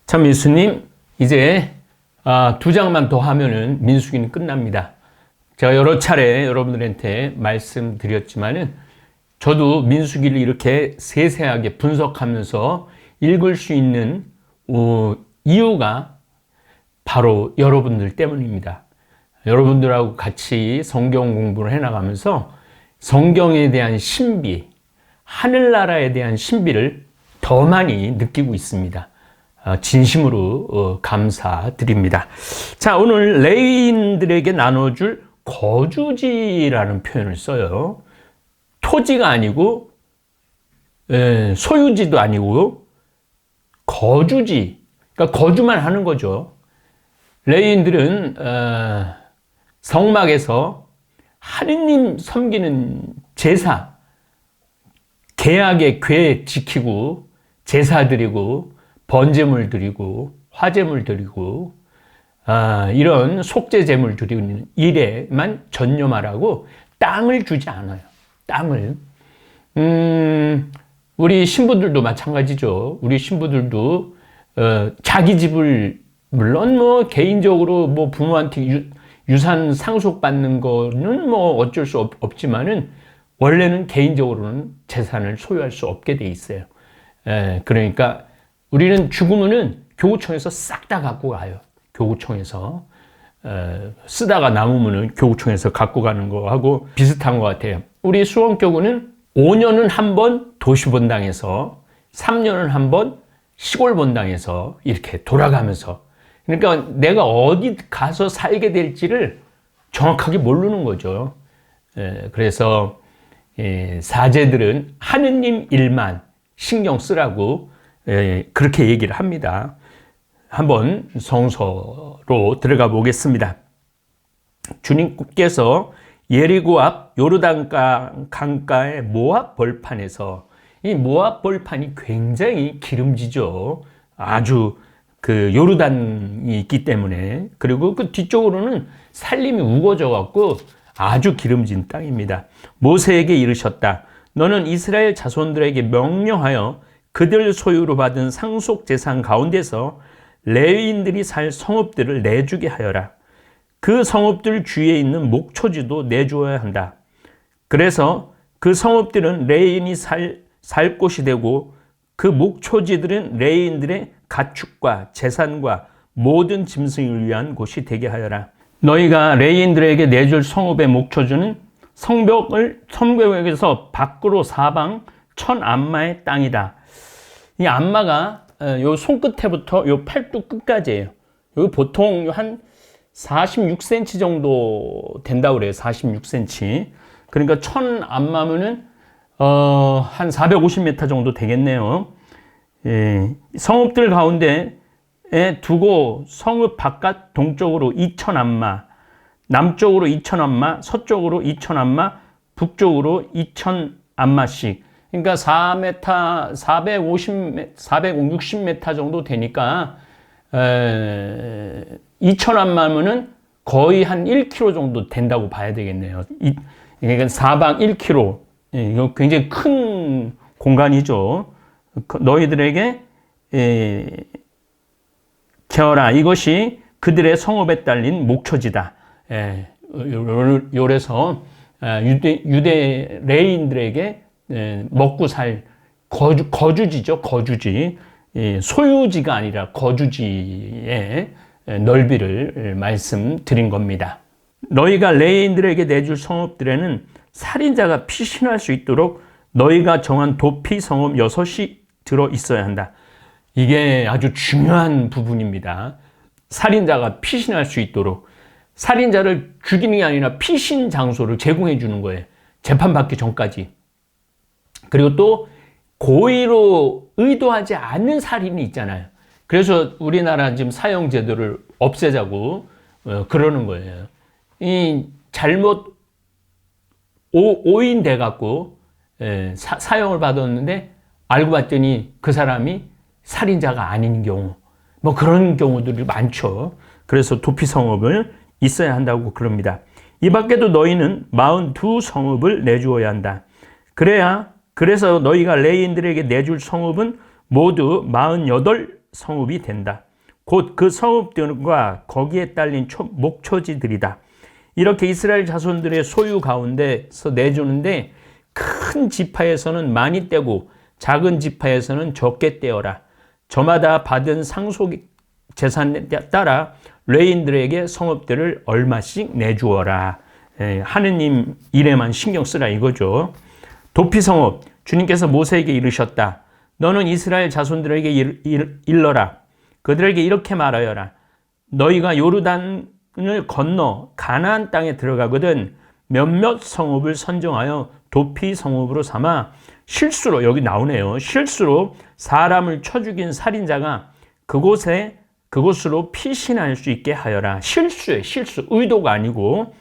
참 예수님, 이제 두 장만 더 하면은 민수기는 끝납니다. 제가 여러 차례 여러분들한테 말씀드렸지만은 저도 민수기를 이렇게 세세하게 분석하면서 읽을 수 있는 이유가 바로 여러분들 때문입니다. 여러분들하고 같이 성경 공부를 해나가면서 성경에 대한 신비, 하늘나라에 대한 신비를 더 많이 느끼고 있습니다. 진심으로 감사드립니다. 자, 오늘 레위인들에게 나눠줄 거주지라는 표현을 써요. 토지가 아니고 소유지도 아니고 거주지, 그러니까 거주만 하는 거죠. 레위인들은 성막에서 하느님 섬기는 제사, 계약의 궤 지키고 제사 드리고 번제물 드리고 화제물 드리고 이런 속죄 제물 드리는 일에만 전념하라고 땅을 주지 않아요. 땅을. 우리 신부들도 마찬가지죠. 우리 신부들도 자기 집을 물론 뭐 개인적으로 뭐 부모한테 유산 상속받는 거는 뭐 어쩔 수 없지만은 원래는 개인적으로는 재산을 소유할 수 없게 돼 있어요. 그러니까 우리는 죽으면은 교구청에서 싹 다 갖고 가요. 교구청에서 쓰다가 남으면은 교구청에서 갖고 가는 거하고 비슷한 것 같아요. 우리 수원교구는 5년은 한 번 도시본당에서 3년은 한 번 시골본당에서 이렇게 돌아가면서, 그러니까 내가 어디 가서 살게 될지를 정확하게 모르는 거죠. 그래서 사제들은 하느님 일만 신경 쓰라고 그렇게 얘기를 합니다. 한번 성서로 들어가 보겠습니다. 주님께서 예리고 앞 요르단 강가의 모압 벌판에서, 이 모압 벌판이 굉장히 기름지죠. 아주 그 요르단이 있기 때문에, 그리고 그 뒤쪽으로는 산림이 우거져 갖고 아주 기름진 땅입니다. 모세에게 이르셨다. 너는 이스라엘 자손들에게 명령하여 그들 소유로 받은 상속 재산 가운데서 레위인들이 살 성읍들을 내주게 하여라. 그 성읍들 주위에 있는 목초지도 내주어야 한다. 그래서 그 성읍들은 레위인이 살 곳이 되고 그 목초지들은 레위인들의 가축과 재산과 모든 짐승을 위한 곳이 되게 하여라. 너희가 레위인들에게 내줄 성읍의 목초지는 성벽에서 밖으로 사방 1000암마의 땅이다. 이 암마가 요 손끝에부터 요 팔뚝 끝까지예요. 여기 보통 한 46cm 정도 된다고 그래요. 46cm. 그러니까 1000암마면은 한 450m 정도 되겠네요. 성읍들 가운데 두고 성읍 바깥 동쪽으로 2000암마, 남쪽으로 2000암마, 서쪽으로 2000암마, 북쪽으로 2000암마씩. 그러니까 4m, 460m 정도 되니까 2000암마면은 거의 한 1km 정도 된다고 봐야 되겠네요. 그러니까 사방 1km. 이거 굉장히 큰 공간이죠. 너희들에게 개어라. 이것이 그들의 성읍에 딸린 목초지다. 요래서 유대 레인들에게 먹고 살 거주지죠. 거주지. 소유지가 아니라 거주지의 넓이를 말씀드린 겁니다. 너희가 레인들에게 내줄 성읍들에는 살인자가 피신할 수 있도록 너희가 정한 도피 성읍 6이 들어 있어야 한다. 이게 아주 중요한 부분입니다. 살인자가 피신할 수 있도록. 살인자를 죽이는 게 아니라 피신 장소를 제공해 주는 거예요. 재판받기 전까지. 그리고 또 고의로 의도하지 않는 살인이 있잖아요. 그래서 우리나라 지금 사형제도를 없애자고 그러는 거예요. 이 잘못 오인돼 갖고 사형을 받았는데 알고 봤더니 그 사람이 살인자가 아닌 경우, 뭐 그런 경우들이 많죠. 그래서 도피성읍을 있어야 한다고 그럽니다. 이 밖에도 너희는 42성읍을 내주어야 한다. 그래서 너희가 레위인들에게 내줄 성읍은 모두 48 성읍이 된다. 곧 그 성읍들과 거기에 딸린 목초지들이다. 이렇게 이스라엘 자손들의 소유 가운데서 내주는데 큰 지파에서는 많이 떼고 작은 지파에서는 적게 떼어라. 저마다 받은 상속 재산에 따라 레인들에게 성읍들을 얼마씩 내주어라. 하느님 일에만 신경 쓰라 이거죠. 도피성읍, 주님께서 모세에게 이르셨다. 너는 이스라엘 자손들에게 일러라. 그들에게 이렇게 말하여라. 너희가 요르단을 건너 가나안 땅에 들어가거든 몇몇 성읍을 선정하여 도피성읍으로 삼아 실수로, 여기 나오네요. 실수로 사람을 쳐 죽인 살인자가 그곳으로 피신할 수 있게 하여라. 실수예요. 실수. 의도가 아니고.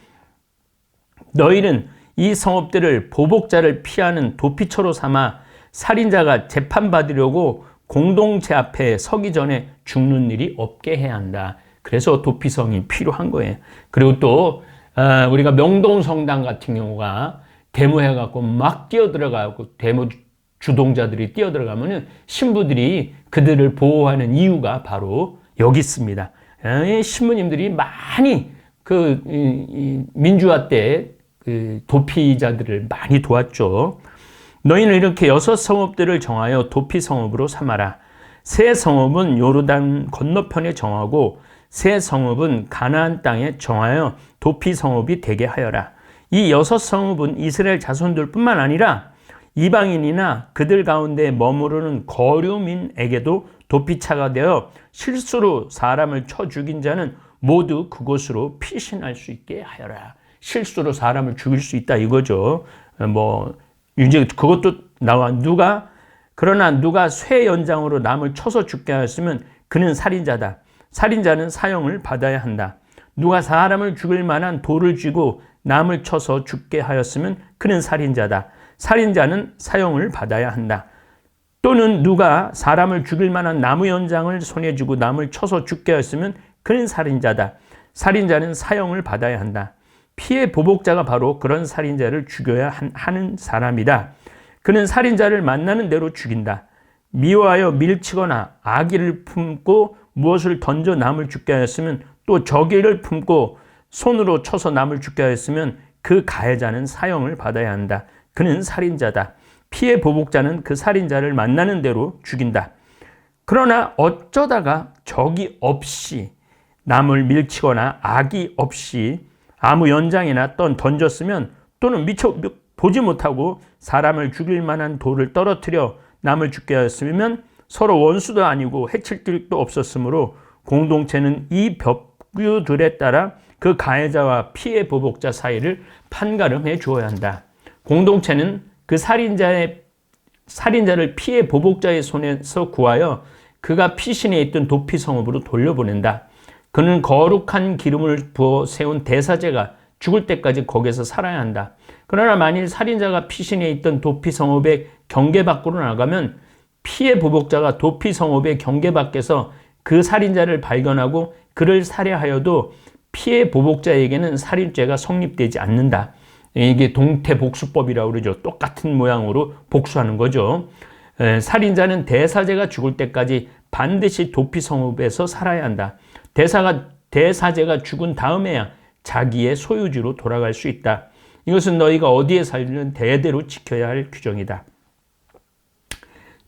너희는 이 성읍들을 보복자를 피하는 도피처로 삼아 살인자가 재판받으려고 공동체 앞에 서기 전에 죽는 일이 없게 해야 한다. 그래서 도피성이 필요한 거예요. 그리고 또 우리가 명동성당 같은 경우가 데모해갖고 막 뛰어들어가고 데모 주동자들이 뛰어들어가면은 신부들이 그들을 보호하는 이유가 바로 여기 있습니다. 신부님들이 많이 민주화 때 도피자들을 많이 도왔죠. 너희는 이렇게 6 성읍들을 정하여 도피 성읍으로 삼아라. 세 성읍은 요르단 건너편에 정하고 세 성읍은 가나안 땅에 정하여 도피 성읍이 되게 하여라. 이 6 성읍은 이스라엘 자손들뿐만 아니라 이방인이나 그들 가운데 머무르는 거류민에게도 도피처가 되어 실수로 사람을 쳐 죽인 자는 모두 그곳으로 피신할 수 있게 하여라. 실수로 사람을 죽일 수 있다 이거죠. 이제 그것도 나와. 그러나 누가 쇠 연장으로 남을 쳐서 죽게 하였으면 그는 살인자다. 살인자는 사형을 받아야 한다. 누가 사람을 죽일 만한 돌을 쥐고 남을 쳐서 죽게 하였으면 그는 살인자다. 살인자는 사형을 받아야 한다. 또는 누가 사람을 죽일 만한 나무 연장을 손에 쥐고 남을 쳐서 죽게 하였으면 그는 살인자다. 살인자는 사형을 받아야 한다. 피해 보복자가 바로 그런 살인자를 죽여야 하는 사람이다. 그는 살인자를 만나는 대로 죽인다. 미워하여 밀치거나 악의를 품고 무엇을 던져 남을 죽게 하였으면 또 적의를 품고 손으로 쳐서 남을 죽게 하였으면 그 가해자는 사형을 받아야 한다. 그는 살인자다. 피해 보복자는 그 살인자를 만나는 대로 죽인다. 그러나 어쩌다가 적이 없이 남을 밀치거나 악의 없이 아무 연장이나 던졌으면 또는 미처 보지 못하고 사람을 죽일 만한 돌을 떨어뜨려 남을 죽게 하였으면 서로 원수도 아니고 해칠 뜻도 없었으므로 공동체는 이 법규들에 따라 그 가해자와 피해 보복자 사이를 판가름해 주어야 한다. 공동체는 그 살인자를 피해 보복자의 손에서 구하여 그가 피신해 있던 도피 성읍으로 돌려보낸다. 그는 거룩한 기름을 부어 세운 대사제가 죽을 때까지 거기서 살아야 한다. 그러나 만일 살인자가 피신해 있던 도피 성읍의 경계 밖으로 나가면 피해 보복자가 도피 성읍의 경계 밖에서 그 살인자를 발견하고 그를 살해하여도 피해 보복자에게는 살인죄가 성립되지 않는다. 이게 동태복수법이라고 그러죠. 똑같은 모양으로 복수하는 거죠. 살인자는 대사제가 죽을 때까지 반드시 도피 성읍에서 살아야 한다. 대사제가 죽은 다음에야 자기의 소유지로 돌아갈 수 있다. 이것은 너희가 어디에 살든 대대로 지켜야 할 규정이다.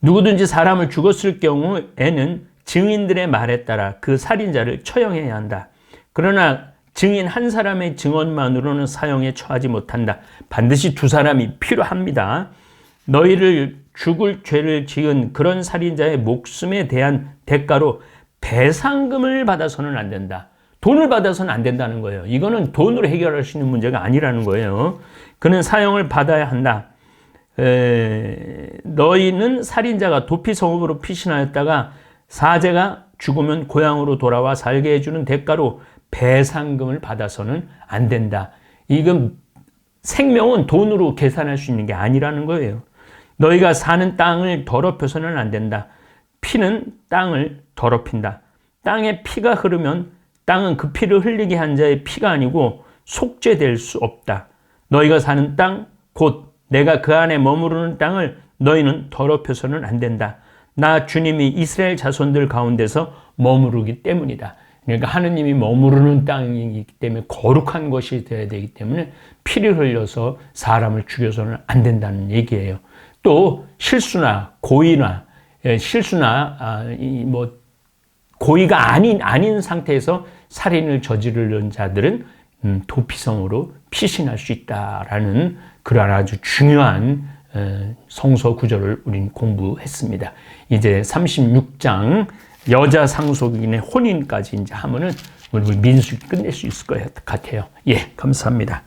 누구든지 사람을 죽었을 경우에는 증인들의 말에 따라 그 살인자를 처형해야 한다. 그러나 증인 한 사람의 증언만으로는 사형에 처하지 못한다. 반드시 2 사람이 필요합니다. 너희를 죽을 죄를 지은 그런 살인자의 목숨에 대한 대가로 배상금을 받아서는 안 된다. 돈을 받아서는 안 된다는 거예요. 이거는 돈으로 해결할 수 있는 문제가 아니라는 거예요. 그는 사형을 받아야 한다. 너희는 살인자가 도피 성읍으로 피신하였다가 사제가 죽으면 고향으로 돌아와 살게 해주는 대가로 배상금을 받아서는 안 된다. 이건 생명은 돈으로 계산할 수 있는 게 아니라는 거예요. 너희가 사는 땅을 더럽혀서는 안 된다. 피는 땅을 더럽힌다. 땅에 피가 흐르면 땅은 그 피를 흘리게 한 자의 피가 아니고 속죄될 수 없다. 너희가 사는 땅, 곧 내가 그 안에 머무르는 땅을 너희는 더럽혀서는 안 된다. 나 주님이 이스라엘 자손들 가운데서 머무르기 때문이다. 그러니까 하느님이 머무르는 땅이기 때문에 거룩한 것이 되어야 되기 때문에 피를 흘려서 사람을 죽여서는 안 된다는 얘기예요. 또 실수나 고의나 고의가 아닌 상태에서 살인을 저지르는 자들은 도피성으로 피신할 수 있다라는 그런 아주 중요한 성서 구절을 우린 공부했습니다. 이제 36장 여자 상속인의 혼인까지 이제 하면은 우리 민수기 끝낼 수 있을 것 같아요. 예, 감사합니다.